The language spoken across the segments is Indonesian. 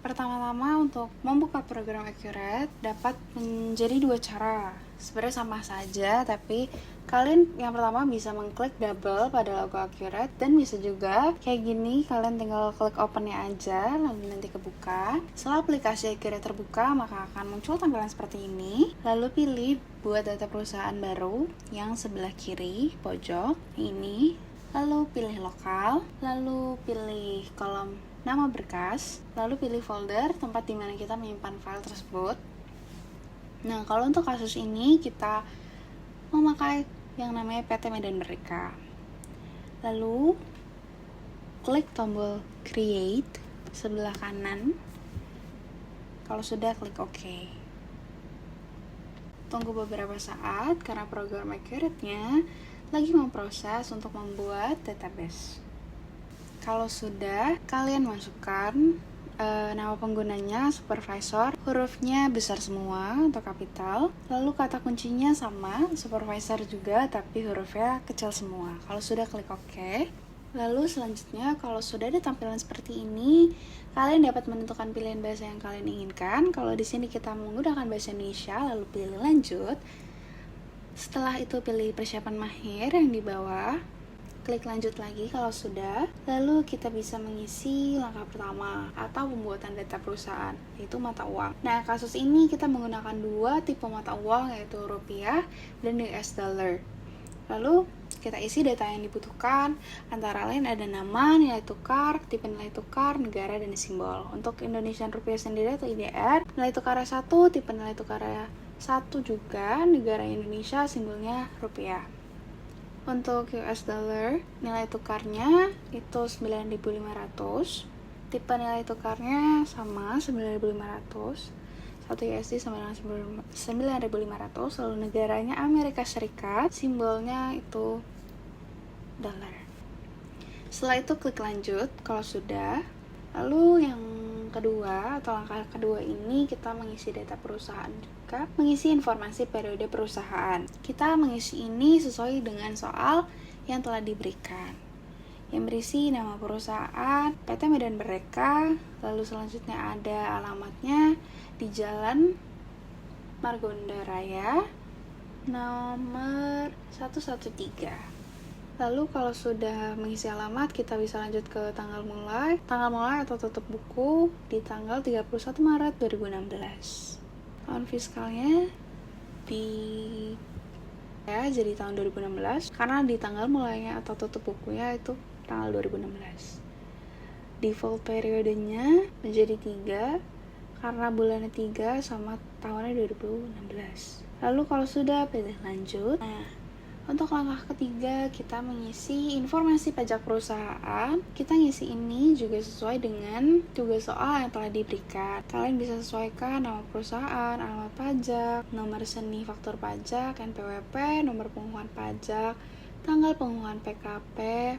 Pertama-tama untuk membuka program Accurate dapat menjadi dua cara. Sebenarnya sama saja, tapi kalian yang pertama bisa mengklik double pada logo Accurate, dan bisa juga kayak gini, kalian tinggal klik opennya aja lalu nanti kebuka. Setelah aplikasi Accurate terbuka, maka akan muncul tampilan seperti ini. Lalu pilih buat data perusahaan baru yang sebelah kiri pojok ini. Lalu pilih lokal, lalu pilih kolom nama berkas, lalu pilih folder tempat di mana kita menyimpan file tersebut. Nah, kalau untuk kasus ini kita memakai yang namanya PT Medan Merdeka. Lalu klik tombol create sebelah kanan. Kalau sudah, klik OK. Tunggu beberapa saat karena program Accurate-nya lagi memproses untuk membuat database. Kalau sudah, kalian masukkan nama penggunanya, supervisor, hurufnya besar semua untuk kapital, lalu kata kuncinya sama, supervisor juga, tapi hurufnya kecil semua. Kalau sudah, klik OK. Lalu selanjutnya, kalau sudah ada tampilan seperti ini, kalian dapat menentukan pilihan bahasa yang kalian inginkan. Kalau di sini kita menggunakan bahasa Indonesia, lalu pilih lanjut. Setelah itu pilih persiapan mahir yang di bawah. Klik lanjut lagi kalau sudah, lalu kita bisa mengisi langkah pertama atau pembuatan data perusahaan, yaitu mata uang. Nah, kasus ini kita menggunakan dua tipe mata uang, yaitu rupiah dan US dollar. Lalu kita isi data yang dibutuhkan, antara lain ada nama, nilai tukar, tipe nilai tukar, negara, dan simbol. Untuk Indonesian Rupiah sendiri atau IDR, nilai tukarnya 1, tipe nilai tukarnya 1 juga, negara Indonesia, simbolnya rupiah. Untuk US dollar, nilai tukarnya itu 9.500, tipe nilai tukarnya sama 9.500, 1 USD sama dengan 9.500, lalu negaranya Amerika Serikat, simbolnya itu dolar. Setelah itu klik lanjut kalau sudah. Lalu yang kedua atau langkah kedua ini kita mengisi data perusahaan juga, mengisi informasi periode perusahaan. Kita mengisi ini sesuai dengan soal yang telah diberikan, yang berisi nama perusahaan PT Medan Merdeka, lalu selanjutnya ada alamatnya di Jalan Margonda Raya nomor 113. Lalu kalau sudah mengisi alamat, kita bisa lanjut ke tanggal mulai atau tutup buku di tanggal 31 Maret 2016. Tahun fiskalnya jadi tahun 2016 karena di tanggal mulainya atau tutup bukunya itu tanggal 2016. Default periodenya menjadi 3 karena bulannya 3 sama tahunnya 2016. Lalu kalau sudah, pilih lanjut. Nah, untuk langkah ketiga, kita mengisi informasi pajak perusahaan. Kita ngisi ini juga sesuai dengan tugas soal yang telah diberikan. Kalian bisa sesuaikan nama perusahaan, alamat pajak, nomor seni faktur pajak, NPWP, nomor pengumuman pajak, tanggal pengumuman PKP,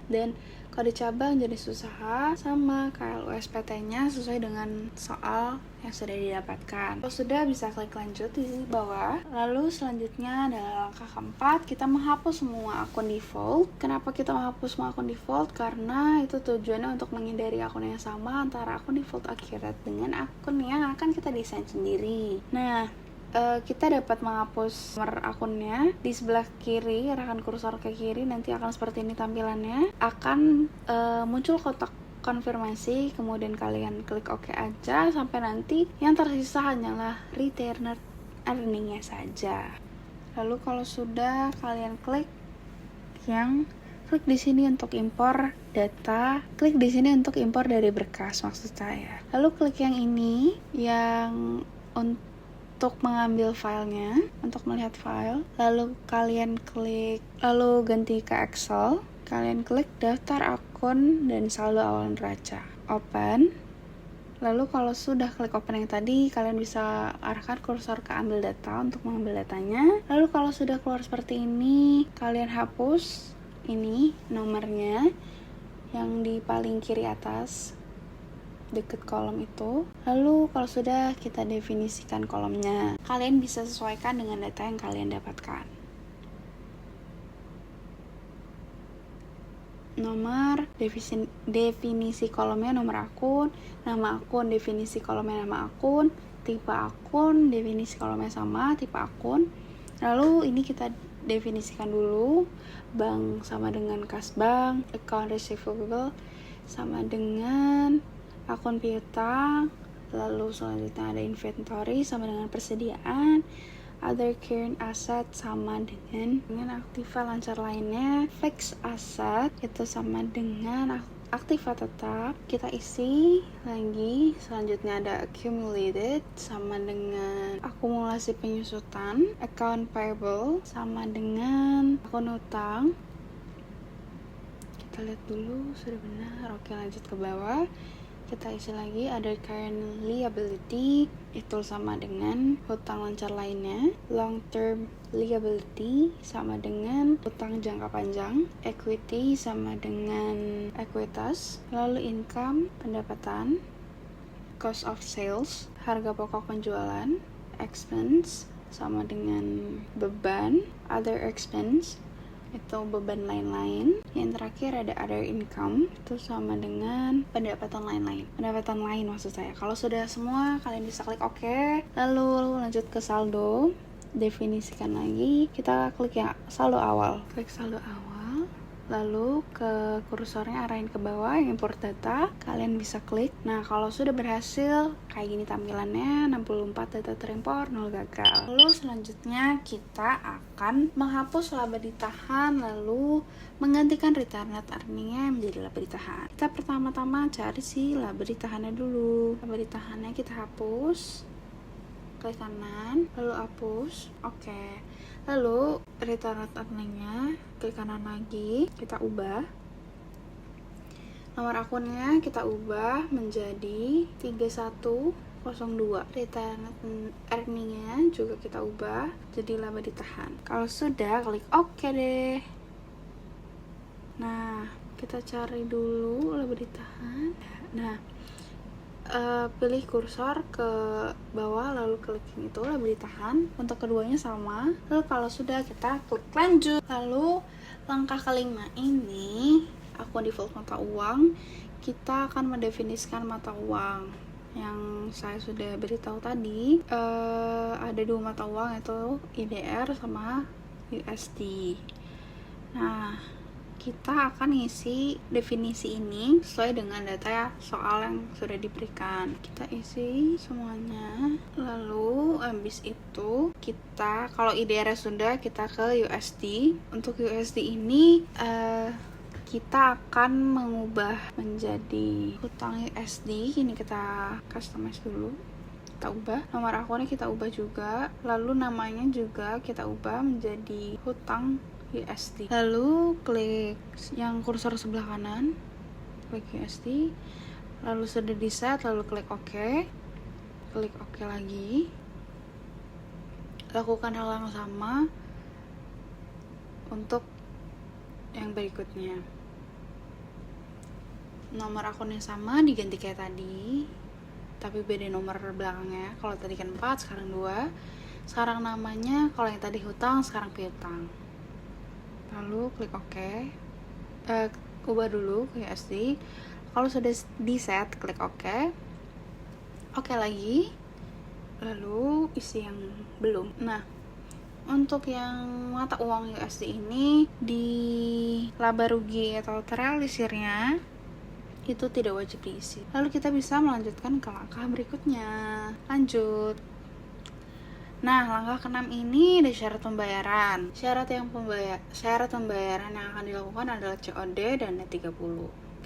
dan kode cabang jenis usaha, sama KLU SPT-nya sesuai dengan soal yang sudah didapatkan. Kalau sudah, bisa klik lanjut di bawah. Lalu selanjutnya adalah langkah keempat, kita menghapus semua akun default. Kenapa kita menghapus semua akun default? Karena itu tujuannya untuk menghindari akun yang sama antara akun default Accurate dengan akun yang akan kita desain sendiri. Nah, kita dapat menghapus nomor akunnya di sebelah kiri, arahkan kursor ke kiri, nanti akan seperti ini tampilannya. Akan muncul kotak konfirmasi, kemudian kalian klik OK aja sampai nanti yang tersisa hanyalah retainer earningnya saja. Lalu kalau sudah, kalian klik di sini untuk impor data, klik di sini untuk impor dari berkas maksud saya. Lalu klik yang ini yang untuk mengambil filenya, untuk melihat file, lalu kalian klik, lalu ganti ke Excel, kalian klik daftar akun dan saldo awal neraca, open. Lalu kalau sudah klik open yang tadi, kalian bisa arahkan kursor ke ambil data untuk mengambil datanya. Lalu kalau sudah keluar seperti ini, kalian hapus ini nomornya yang di paling kiri atas deket kolom itu. Lalu kalau sudah, kita definisikan kolomnya. Kalian bisa sesuaikan dengan data yang kalian dapatkan. nomor, definisi kolomnya nomor akun, nama akun, definisi kolomnya nama akun, tipe akun, definisi kolomnya sama tipe akun. Lalu ini kita definisikan dulu, bank sama dengan kas bank, account receivable sama dengan akun piutang, lalu selanjutnya ada inventory sama dengan persediaan, other current asset sama dengan aktiva lancar lainnya, fixed asset itu sama dengan aktiva tetap. Kita isi lagi, selanjutnya ada accumulated sama dengan akumulasi penyusutan, account payable sama dengan akun utang. Kita lihat dulu sudah benar. Oke, lanjut ke bawah. Kita isi lagi ada current liability itu sama dengan hutang lancar lainnya, long term liability sama dengan hutang jangka panjang, equity sama dengan ekuitas, lalu income pendapatan, cost of sales harga pokok penjualan, expense sama dengan beban, other expense itu beban lain-lain. Yang terakhir ada other income itu sama dengan pendapatan lain maksud saya. Kalau sudah semua kalian bisa klik OK, lalu lanjut ke saldo, definisikan lagi, kita klik yang saldo awal, klik saldo awal, lalu ke kursornya arahin ke bawah, import data, kalian bisa klik. Nah, kalau sudah berhasil kayak gini tampilannya, 64 data terimport, 0 gagal. Lalu selanjutnya kita akan menghapus laba ditahan, lalu menggantikan return net earning-nya menjadi laba ditahan. Kita pertama-tama cari si laba ditahannya dulu. Laba ditahannya kita hapus, klik kanan, lalu hapus, oke. Lalu return net earning-nya klik kanan lagi, kita ubah. Nomor akunnya kita ubah menjadi 3102. Return net earning-nya juga kita ubah jadi laba ditahan. Kalau sudah, klik OK deh. Nah, kita cari dulu laba ditahan. Nah, pilih kursor ke bawah lalu klik yang itu laba ditahan. Untuk keduanya sama. Lalu kalau sudah, kita klik lanjut. Lalu langkah kelima ini akun default mata uang, kita akan mendefinisikan mata uang yang saya sudah beritahu tadi. Ada dua mata uang, yaitu IDR sama USD. Nah, kita akan isi definisi ini sesuai dengan data soal yang sudah diberikan. Kita isi semuanya, lalu habis itu kita, kalau IDR sudah, kita ke USD. Untuk USD ini kita akan mengubah menjadi hutang USD. Ini kita customize dulu, kita ubah. Nomor akunnya kita ubah juga, lalu namanya juga kita ubah menjadi hutang USD. Lalu klik yang kursor sebelah kanan, klik USD, lalu sudah di set, lalu klik OK, klik OK lagi. Lakukan hal yang sama untuk yang berikutnya. Nomor akunnya sama, diganti kayak tadi, tapi beda nomor belakangnya. Kalau tadi kan 4, sekarang 2. Sekarang namanya, kalau yang tadi hutang, sekarang piutang. Lalu klik OK, ubah dulu ke USD. Kalau sudah di set, klik OK, OK lagi, lalu isi yang belum. Nah, untuk yang mata uang USD ini, di laba rugi atau terrealisirnya itu tidak wajib diisi. Lalu kita bisa melanjutkan ke langkah berikutnya. Lanjut. Nah, langkah ke-6 ini ada syarat pembayaran. Syarat pembayaran yang akan dilakukan adalah COD dan net 30.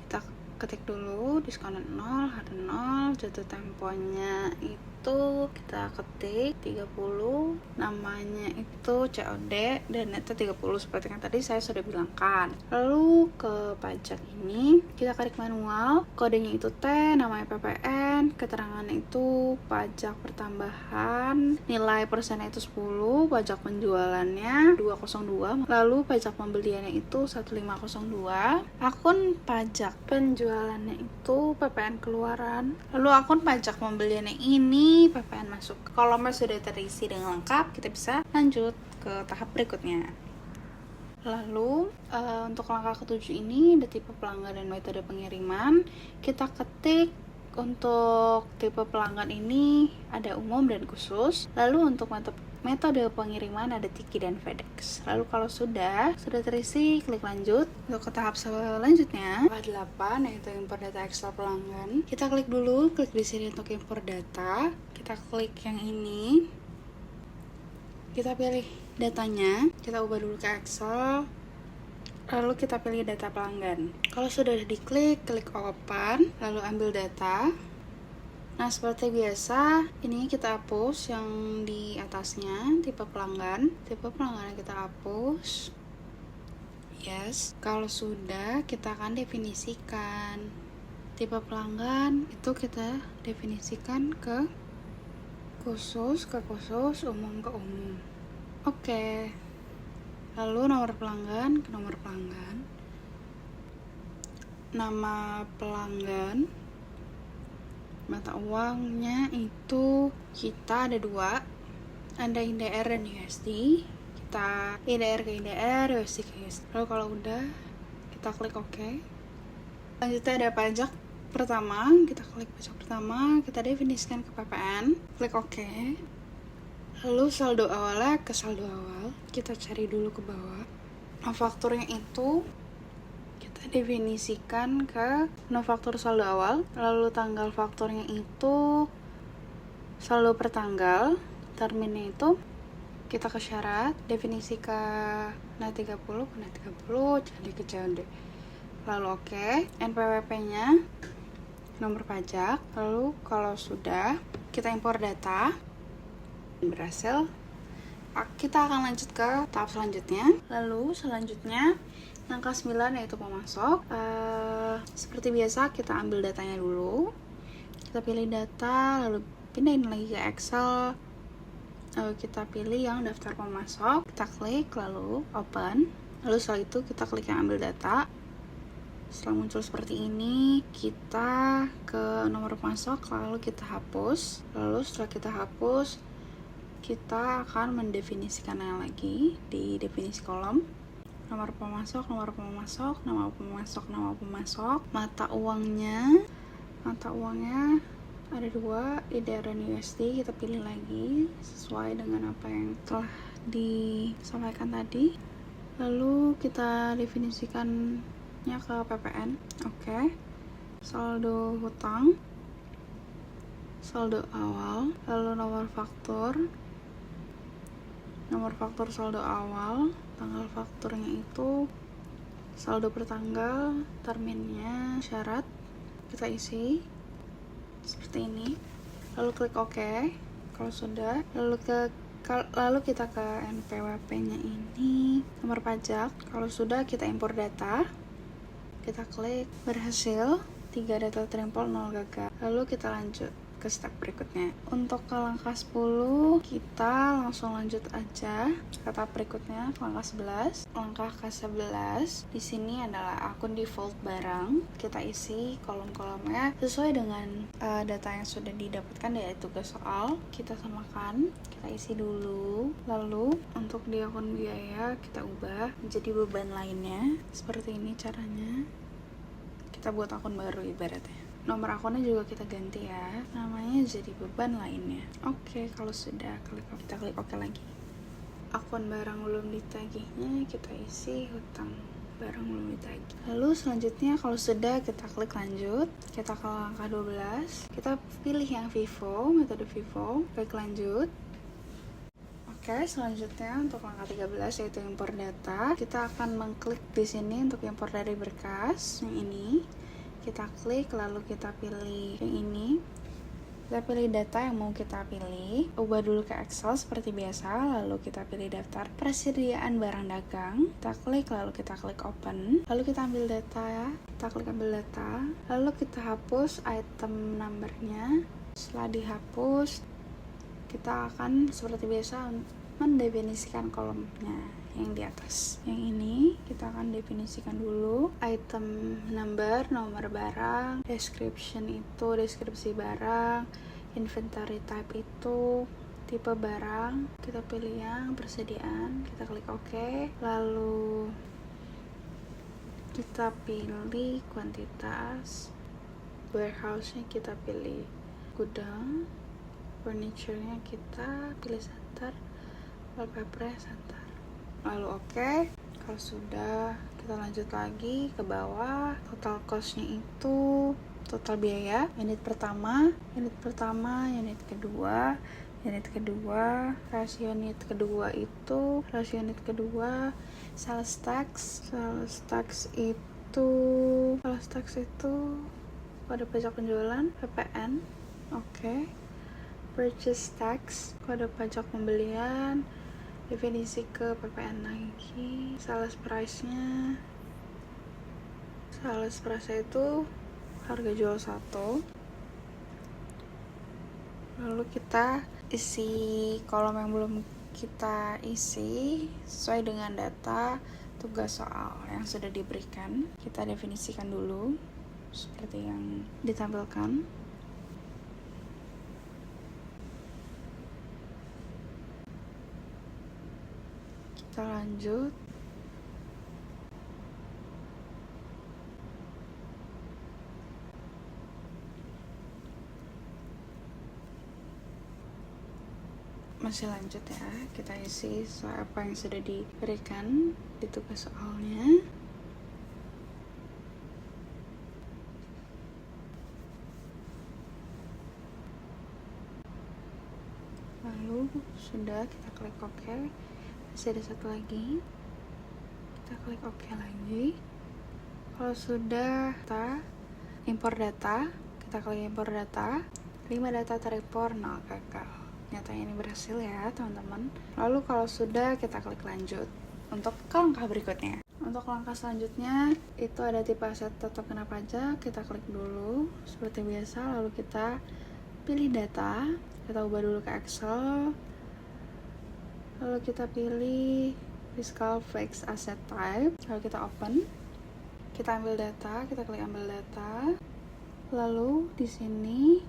Kita ketik dulu diskonan 0, harga 0, jatuh temponya itu kita ketik 30, namanya itu COD dan netnya 30 seperti yang tadi saya sudah bilangkan. Lalu ke pajak ini kita klik manual, kodenya itu T, namanya PPN, keterangannya itu pajak pertambahan, nilai persennya itu 10, pajak penjualannya 202, lalu pajak pembeliannya itu 1502, akun pajak penjualannya itu PPN keluaran, lalu akun pajak pembeliannya ini PPN masuk. Kolomnya sudah terisi dengan lengkap, kita bisa lanjut ke tahap berikutnya. Lalu untuk langkah ketujuh ini ada tipe pelanggan dan metode pengiriman. Kita ketik untuk tipe pelanggan ini ada umum dan khusus. Lalu untuk metode pengiriman ada Tiki dan FedEx. Lalu kalau sudah terisi, klik lanjut. Untuk ke tahap selanjutnya, tahap 8 yaitu impor data Excel pelanggan. Kita klik dulu, klik di sini untuk impor data. Kita klik yang ini. Kita pilih datanya, kita ubah dulu ke Excel. Lalu kita pilih data pelanggan. Kalau sudah diklik, klik open, lalu ambil data. Nah, seperti biasa, ini kita hapus yang di atasnya, tipe pelanggan. Tipe pelanggan kita hapus. Yes, kalau sudah, kita akan definisikan. Tipe pelanggan itu kita definisikan ke khusus, umum ke umum. Oke. Lalu nomor pelanggan ke nomor pelanggan. Nama pelanggan, mata uangnya itu kita ada 2, ada INDR dan USD. Kita INDR ke INDR, USD ke USD. Lalu kalau udah, kita klik OK. Selanjutnya ada pajak pertama, kita klik pajak pertama, kita definisikan ke PPN, klik OK. Lalu saldo awalnya ke saldo awal, kita cari dulu ke bawah. Fakturnya itu kita definisikan ke faktur saldo awal. Lalu tanggal fakturnya itu saldo per tanggal. Terminnya itu kita ke syarat, definisi ke net 30 ke net 30, jadi kejauhan deh. Lalu oke, NPWP-nya nomor pajak. Lalu kalau sudah, kita impor data. Berhasil, kita akan lanjut ke tahap selanjutnya. Lalu selanjutnya langkah 9 yaitu pemasok. Seperti biasa kita ambil datanya dulu, kita pilih data, lalu pindahin lagi ke Excel, lalu kita pilih yang daftar pemasok, kita klik lalu open. Lalu setelah itu kita klik yang ambil data. Setelah muncul seperti ini, kita ke nomor pemasok, lalu kita hapus. Lalu setelah kita hapus, kita akan mendefinisikannya lagi di definisi kolom. Nomor pemasok, nama pemasok, mata uangnya ada 2, INDR dan USD. Kita pilih lagi sesuai dengan apa yang telah disampaikan tadi. Lalu kita definisikannya ke PPN. Oke. Saldo hutang, saldo awal, lalu nomor faktur saldo awal, tanggal fakturnya itu saldo per tanggal, terminnya syarat, kita isi seperti ini. Lalu klik OK. Kalau sudah, lalu kita ke NPWP-nya ini, nomor pajak. Kalau sudah, kita impor data. Kita klik berhasil, 3 data terimpor, 0 gagal. Lalu kita lanjut ke step berikutnya. Untuk ke langkah 10, kita langsung lanjut aja ke tahap berikutnya, langkah 11. Langkah ke-11 di sini adalah akun default barang. Kita isi kolom-kolomnya sesuai dengan data yang sudah didapatkan, yaitu ke soal. Kita samakan, kita isi dulu. Lalu untuk di akun biaya kita ubah menjadi beban lainnya. Seperti ini caranya. Kita buat akun baru ibaratnya. Nomor akunnya juga kita ganti ya, namanya jadi beban lainnya. Oke, kalau sudah kita klik OK lagi. Akun barang belum ditagihnya kita isi hutang barang belum ditagih. Lalu selanjutnya kalau sudah, kita klik lanjut. Kita ke langkah 12, kita pilih yang Vivo, metode Vivo, klik lanjut. Oke, selanjutnya untuk langkah 13 yaitu impor data. Kita akan mengklik di sini untuk impor dari berkas yang ini. Kita klik, lalu kita pilih yang ini. Kita pilih data yang mau kita pilih. Ubah dulu ke Excel seperti biasa. Lalu kita pilih daftar persediaan barang dagang. Kita klik, lalu kita klik open. Lalu kita ambil data ya. Kita klik ambil data. Lalu kita hapus item numbernya. Setelah dihapus, kita akan seperti biasa mendefinisikan kolomnya yang di atas. Yang ini kita akan definisikan dulu item number, nomor barang, description itu deskripsi barang, inventory type itu tipe barang, kita pilih yang persediaan, kita klik OK. Lalu kita pilih kuantitas, warehouse-nya kita pilih gudang, furniture-nya kita pilih center, wallpaper-nya center. Lalu OK. Kalau sudah, kita lanjut lagi ke bawah. Total cost-nya itu total biaya, unit pertama, unit kedua, rasio unit kedua itu, sales tax itu kode pajak penjualan, PPN, oke. Purchase tax, kode pajak pembelian, definisi ke PPN lagi, sales price-nya itu harga jual 1. Lalu kita isi kolom yang belum kita isi sesuai dengan data tugas soal yang sudah diberikan. Kita definisikan dulu seperti yang ditampilkan. Kita lanjut. Masih lanjut ya, kita isi sesuai apa yang sudah diberikan di tugas soalnya. Lalu sudah, kita klik OK. Masih ada satu lagi, kita klik OK lagi. Kalau sudah, kita impor data, kita klik impor data. 5 data terimpor, 0 gagal. Nyatanya ini berhasil ya teman-teman. Lalu kalau sudah, kita klik lanjut untuk ke langkah berikutnya. Untuk langkah selanjutnya itu ada tipe aset tetap kena pajak. Kita klik dulu seperti biasa, lalu kita pilih data, kita ubah dulu ke Excel, lalu kita pilih fiscal fixed asset type, lalu kita open, kita ambil data, kita klik ambil data, lalu di sini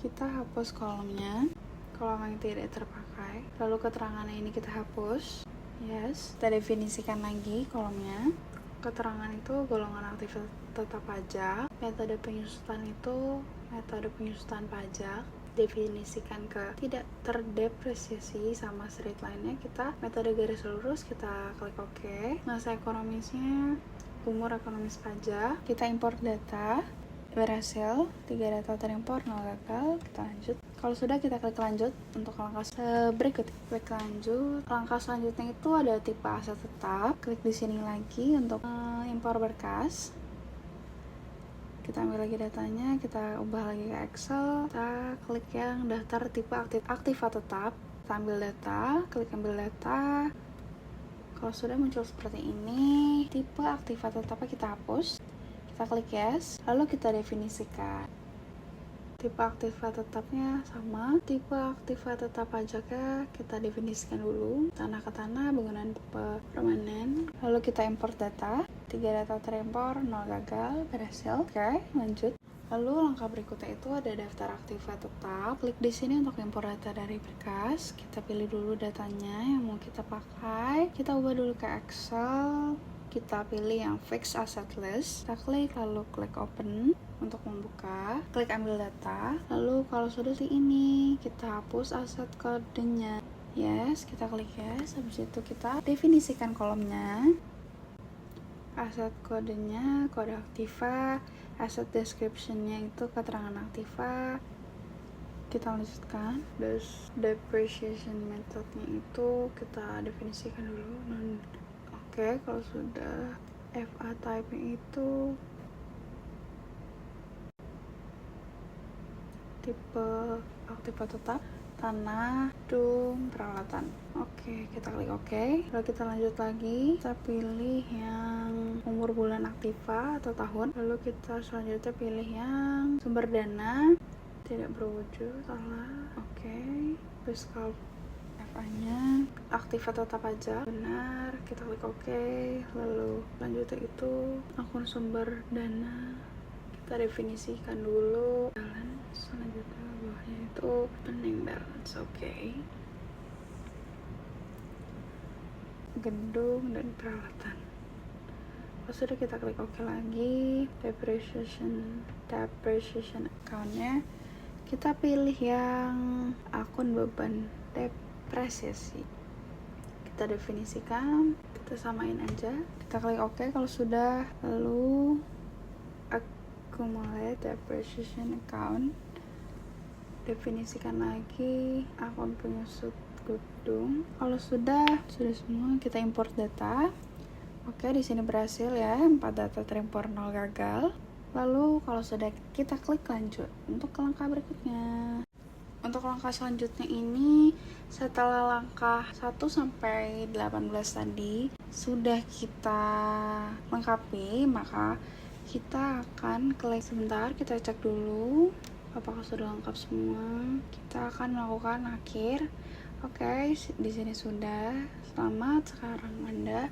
kita hapus kolomnya, kolom yang tidak terpakai, lalu keterangannya ini kita hapus. Yes, kita definisikan lagi kolomnya. Keterangan itu golongan aktif tetap pajak, metode penyusutan itu metode penyusutan pajak, definisikan ke tidak terdepresiasi sama straight line-nya, kita metode garis lurus, kita klik OK. Masa ekonomisnya umur ekonomis pajak, kita impor data, berhasil, 3 data terimpor, 0 gagal. Kita lanjut. Kalau sudah, kita klik lanjut untuk langkah berikutnya. Klik lanjut. Langkah selanjutnya itu ada tipe aset tetap. Klik di sini lagi untuk impor berkas. Kita ambil lagi datanya, kita ubah lagi ke Excel. Kita klik yang daftar tipe aktiva tetap. Kita ambil data, klik ambil data. Kalau sudah muncul seperti ini, tipe aktiva tetapnya kita hapus. Kita klik yes, lalu kita definisikan. Tipe aktiva tetapnya sama, tipe aktiva tetap pajaknya kita definisikan dulu. Tanah ke tanah, bangunan tipe permanen. Lalu kita import data, 3 data terimpor, 0 gagal, berhasil. Oke, lanjut. Lalu langkah berikutnya itu ada daftar aktiva tetap. Klik di sini untuk impor data dari berkas. Kita pilih dulu datanya yang mau kita pakai. Kita ubah dulu ke Excel. Kita pilih yang fixed asset list, kita klik, lalu klik open untuk membuka, klik ambil data, lalu kalau sudah di ini kita hapus aset kodenya. Yes, kita klik yes. Habis itu kita definisikan kolomnya, aset kodenya kode aktiva, aset descriptionnya itu keterangan aktiva. Kita lanjutkan. Depreciation methodnya itu kita definisikan dulu. Oke, kalau sudah, FA type-nya itu tipe aktiva tetap, tanah, gedung, peralatan. Oke, kita klik OK. Lalu kita lanjut lagi, kita pilih yang umur bulan aktiva atau tahun. Lalu kita selanjutnya pilih yang sumber dana tidak berwujud, salah. Oke, fiscal FA-nya aktiva tetap pajak, benar. Kita klik OK. Lalu lanjutnya itu akun sumber dana, kita definisikan dulu, jalan. Selanjutnya bawahnya itu opening balance. Oke. Gedung dan peralatan. Kalau sudah, kita klik OK lagi. Depreciation account-nya kita pilih yang akun beban depresiasi. Kita definisikan, kita samain aja, kita klik OK kalau sudah. Lalu accumulate depreciation account, definisikan lagi akun penyusut gedung. Kalau sudah semua, kita import data. Oke, di sini berhasil ya, 4 data terimpor, 0 gagal. Lalu kalau sudah, kita klik lanjut untuk ke langkah berikutnya. Untuk langkah selanjutnya ini, setelah langkah 1 sampai 18 tadi sudah kita lengkapi, maka kita akan klik sebentar, kita cek dulu apakah sudah lengkap semua. Kita akan melakukan akhir. Oke, di sini sudah. Selamat, sekarang Anda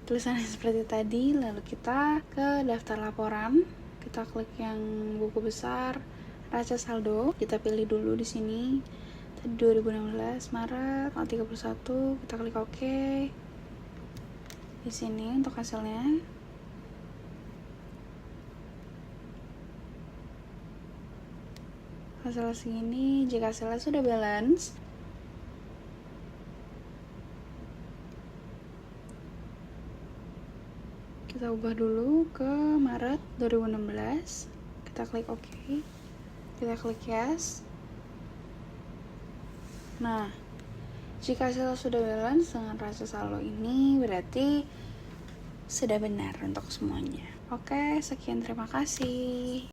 tulisannya seperti tadi. Lalu kita ke daftar laporan, kita klik yang buku besar, raca saldo, kita pilih dulu di sini. Tadi 2016 Maret tanggal 31, kita klik OK. Di sini untuk hasilnya. Hasilnya segini. Jika hasilnya sudah balance, kita ubah dulu ke Maret 2016. Kita klik OK. Kita klik yes. Nah, jika hasil sudah balance dengan raca saldo ini, berarti sudah benar untuk semuanya. Oke, sekian, terima kasih.